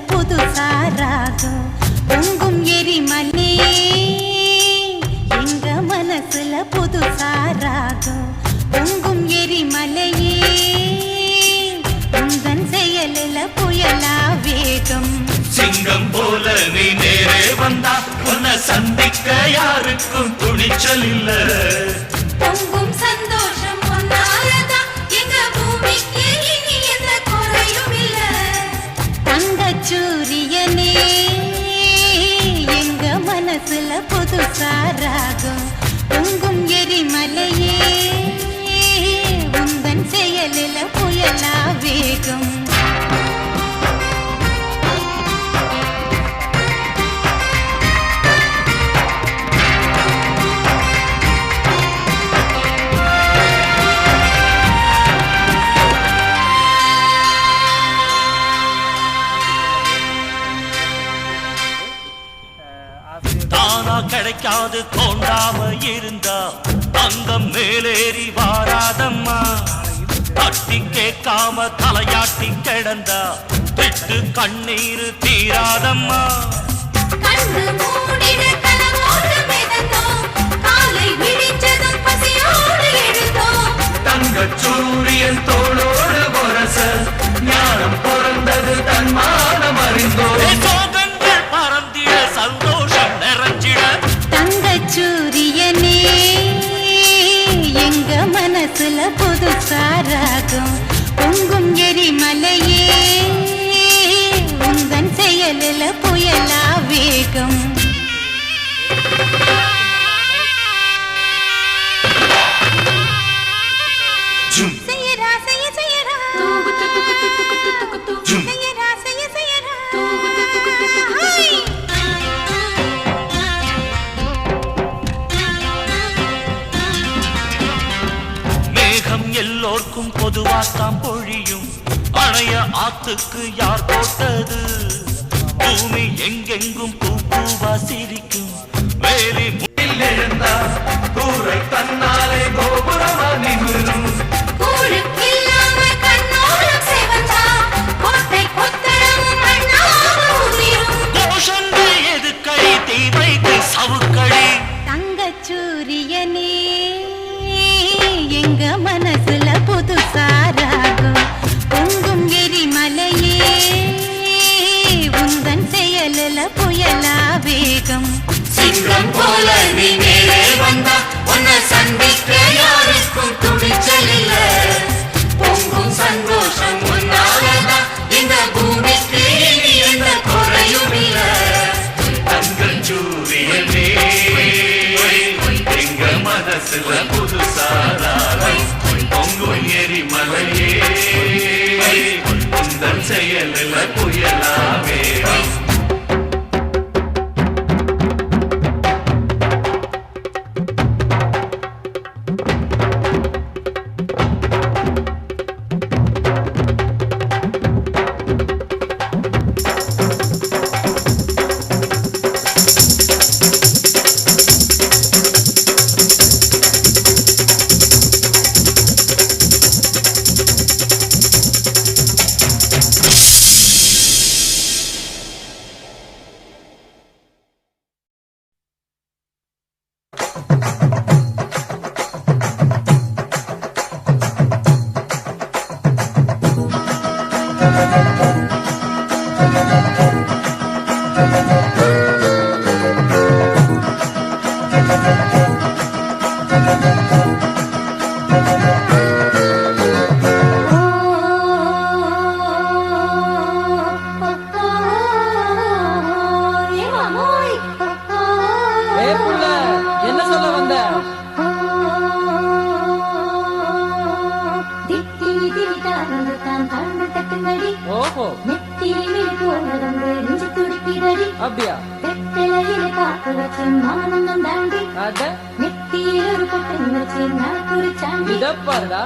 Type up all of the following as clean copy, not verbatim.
புதுசா ராகம் பொங்கும் எரிமலே எங்க மனசுல புதுசா ராகம் பொங்கும் எரிமலையே உந்தன் செயலில புயலா வேகம் சிங்கம் போல நீ நேரே வந்தா உன்னை சந்திக்க யாருக்கும் துணிச்சல் இல்ல பொங்கும் சந்தோஷம் ஒன்னாலதா எங்க பூமிக்கு இனி எந்த குறையும் இல்ல தங்கச்சூரியனே எங்க மனசுல புதுசா ராகம் பொங்கும் எரிமலையே உந்தன் செயலில புயலா வேகம் கிடைக்காது தோண்டாம இருந்தா தங்கம் மேலேறி வாராதம்மா தட்டி கேட்காம தலையாட்டி கிடந்தா திட்டு கண்ணீர் தீராதம்மா தங்கச்சூரியன் தோளோடு வரச ஞானம் பிறந்தது தன்மானம் அறிந்தோ சோகங்கள் பறந்திட சந்தோஷம் நிறைஞ்சிட தங்கச்சூரியனே எங்க மனசுல புதுசா ராகம் பொங்கும் எரிமலையே உந்தன் செயலில புயலா வேகம் செய்யரா செய்ய செய்யரா செய்யரா செய்ய செய்யரா மேகம் எல்லோர்க்கும் பொதுவாத்தான் பொழியும் அணைய ஆத்துக்கு யார் போட்டது பூமி எங்கெங்கும் பூ பூவா சிரிக்கும் வேலி எழுந்தா கூரை தன்னாலே கோபுரமா நிமிரும் எதுக்கடி தீவைக்கு சவுக்கடி தங்கச்சூரியனே எங்க மனசுல புதுசா ராகம் பொங்கும் எரிமலையே உந்தன் செயலில புயலா வேகம் சிங்கம் போல நீ நேரே வந்தா உன்னை சந்திக்க யாருக்கும் துணிச்சல் இல்ல பொங்கும் சந்தோஷம் உன்னாலதா இந்த பூமிக்கு இனி எந்த குறையும் இல்ல தங்கச்சூரியனே எங்க மனசுல புதுசாராகம் பொங்கும் எரிமலையே உந்தன் செயலில் புயலாவே அப்படியா இதப்பாருடா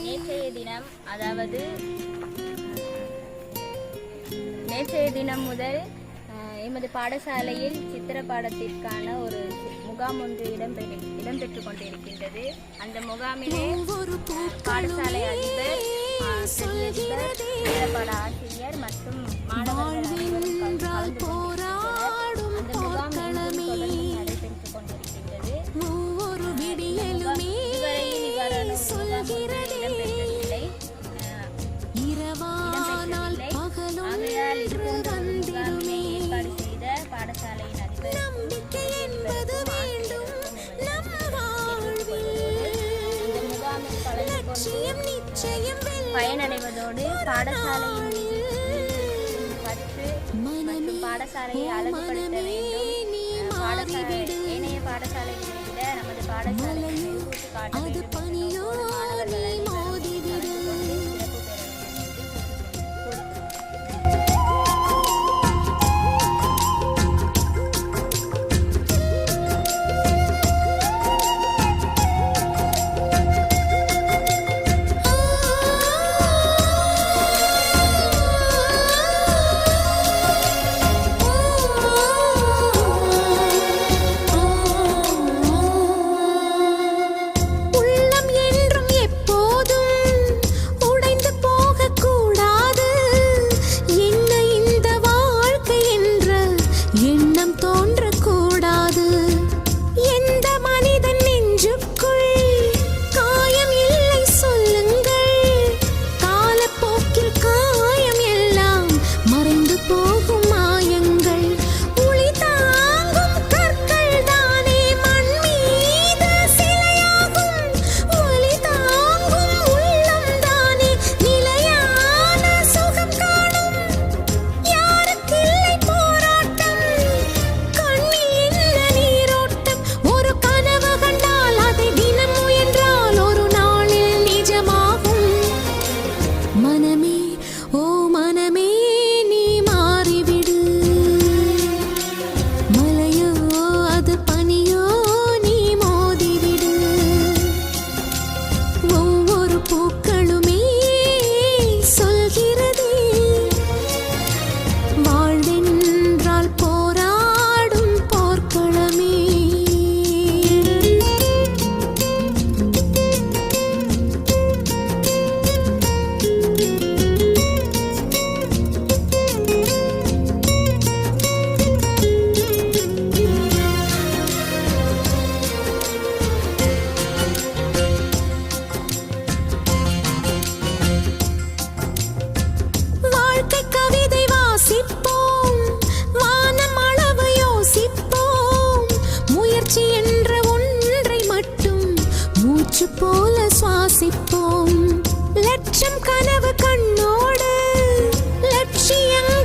நேற்றைய தினம் அதாவது நேற்றைய தினம் முதல் எமது பாடசாலையில் சித்திர பாடத்திற்கான ஒரு முகாம் ஒன்று இடம்பெற்று கொண்டிருக்கின்றது. அந்த முகாமிலே பாடசாலை அதிபர், சித்திரப்பாட ஆசிரியர் மற்றும் மாணவர்கள் அனைவரும் கலந்து கொண்டிருக்கின்றனர். அந்த முகாம் தொடர்ந்து நடைபெற்று கொண்டிருக்கின்றது. இதுவரையில் இவ்வாறான முகாம் இடம்பெற்றதில்லை. ஆகையால் முகாமினை ஏற்பாடு செய்த பாடசாலையின் அதிபர் இந்த முகாமில் கலந்து கொண்டு பயனடைவதோடு பாடசாலையின் பற்று மற்றும் பாடசாலையை அழகுபடுத்த வேண்டும், ஏனைய பாடசாலைகளை விட நமது பாடசாலையை மெருகூட்டி காட்ட வேண்டும் என்ற நோக்கோடு மாணவர்கள் அனைவரும் கலந்து கொண்டு சிறப்பு பெற போல சுவாசிப்போம். லட்சம் கனவு கண்ணோடு லட்சியங்கள்